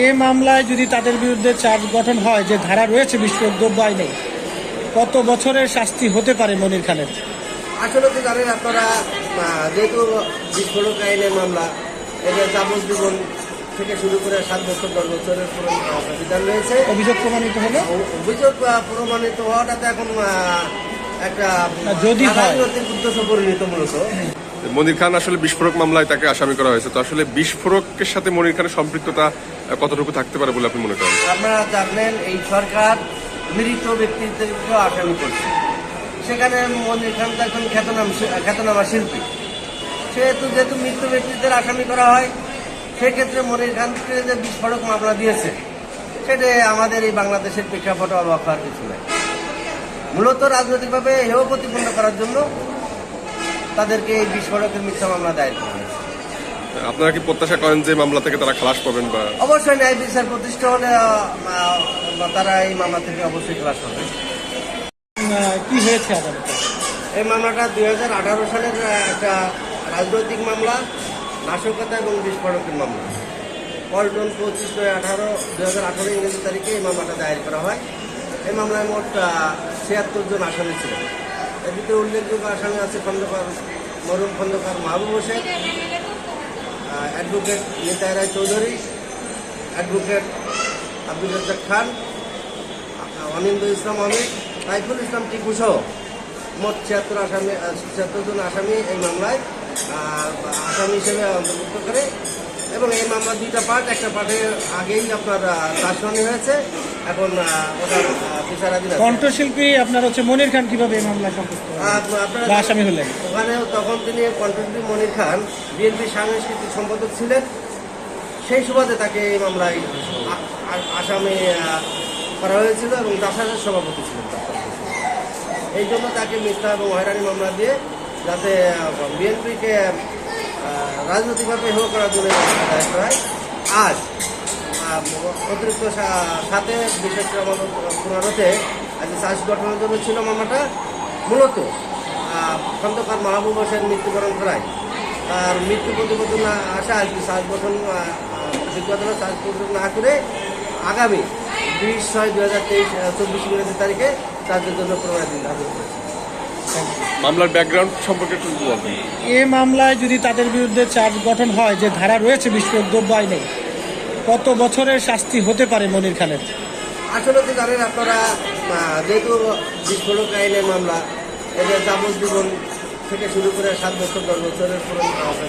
এ মামলায় যদি তাদের বিরুদ্ধে চার্জ গঠন হয় যে ধারা রয়েছে বিস্ফোরক দ্রব্য আইনে, কত বছরের শাস্তি হতে পারে মনির খানের? আসলে তো জানেন আপনারা, যেহেতু বিস্ফোরক আইনের মামলা, এদের যাবজ্জীবন থেকে শুরু করে 7 বছর 10 বছরের বিধান রয়েছে। অভিযোগ প্রমাণিত হলে অভিযোগ প্রমাণিত হওয়াটা এখন একটা যদি রাজনৈতিক উদ্দেশ্য পরিণত মূলত। মনির খান আসলে বিস্ফোরক মামলায় তাকে আসামি করা হয়েছে, তো আসলে বিস্ফোরকের সাথে মনির খানের সম্পৃক্ততা কতটুকু থাকতে পারে বলে আপনি মনে করেন? আপনারা জানলেন এই সরকার মৃত ব্যক্তিদেরকেও আসামি করছে। সেখানে মনির খান তো এখন খ্যাতনামা শিল্পী, যেহেতু মৃত ব্যক্তিদের আসামি করা হয়, সেক্ষেত্রে মনির খানকে যে বিস্ফোরক মামলা দিয়েছে সেটা আমাদের এই বাংলাদেশের প্রেক্ষাপটে অবাক হওয়ার কিছু নেই। মূলত রাজনৈতিকভাবে হেয় প্রতিপন্ন করার জন্য তাদেরকে এই বিস্ফোরকের মিথ্যা মামলা দায়ের করা হয়েছে। আপনারা কি প্রত্যাশা করেন যে মামলা থেকে তারা খালাস পাবেন? বা অবশ্যই ন্যায় বিচার প্রতিষ্ঠা হলে তারা এই মামলা থেকে অবশ্যই খালাস পাবে। কি হয়েছে আদালতে? এই মামলাটা 2018 সালের একটা রাজনৈতিক মামলা, নাশকতা এবং বিস্ফোরকের মামলা। পল্টন 25/18/2018 ইংরেজি তারিখে এই মামলাটা দায়ের করা হয়। এই মামলায় মোট 76 জন আসামি ছিলেন। এর ভিতরে উল্লেখযোগ্য আসামি আছে মরুম খন্দকার মাহবুব হোসেন, অ্যাডভোকেট নিতাই রায় চৌধুরী, অ্যাডভোকেট আব্দুল রাজ্জাক খান, অনিন্দ ইসলাম আহমেদ, সাইফুল ইসলাম টিপু সহ মোট 76 জন আসামি এই মামলায় আসামি হিসেবে অন্তর্ভুক্ত করে। এবং এই মামলা 2টা পার্ট, একটা পার্টের আগেই আপনার চার্জশনি হয়েছে, এখন ওটার বিচারাধীন। কণ্ঠশিল্পী আপনার হচ্ছে মনির খান কিভাবে এই মামলায় সম্পৃক্ত বা আসামি হলেন? ওখানে তখন তিনি কণ্ঠশিল্পী মনির খান বিএনপি সাংস্কৃতিক সম্পাদক ছিলেন, সেই সুবাদে তাকে এই মামলায় আসামি করা হয়েছিল এবং দাসাদের সভাপতি ছিলেন। এই জন্য তাকে মিথ্যা এবং হয়রানি মামলা দিয়ে যাতে বিএনপিকে রাজনৈতিকভাবে হেয় করার জন্য দায়ের করা হয়। আজ অতিরিক্ত 7 বিশেষ পুনরতে আজ চার্জ গঠনের জন্য ছিল মামলাটা। মূলত খন্দকার মাহবুব হোসেন মৃত্যুবরণ করায় তার মৃত্যু প্রতিবেদন না আসা আজকে চার্জ গঠন যোগ্যতা চার্জ গঠন না করে আগামী 20/6/2023 ইংরেজি তারিখে চার্জের জন্য প্রমাণাধীন ধার্য করেছে। মামলার ব্যাকগ্রাউন্ড সম্পর্কে একটু বলবেন? এ মামলায় যদি তাদের বিরুদ্ধে চার্জ গঠন হয় যে ধারা রয়েছে বিস্ফোরক দ্রব্য আইনে, কত বছরের শাস্তি হতে পারে মনির খানের? আসলে তো জানেন আপনারা, যেহেতু বিস্ফোরক আইনের মামলা, এদের যাবজ্জীবন থেকে শুরু করে 7 বছর 10 বছরের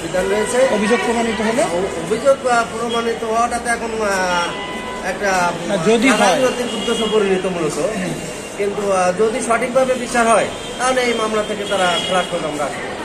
বিধান রয়েছে। অভিযোগ প্রমাণিত হলে অভিযোগ প্রমাণিত হওয়াটা এখন একটা রাজনৈতিক উদ্দেশ্য পরিণত মূলত। কিন্তু যদি সঠিকভাবে বিচার হয় তাহলে এই মামলা থেকে তারা খালাস পাবে আমরা আশা করি।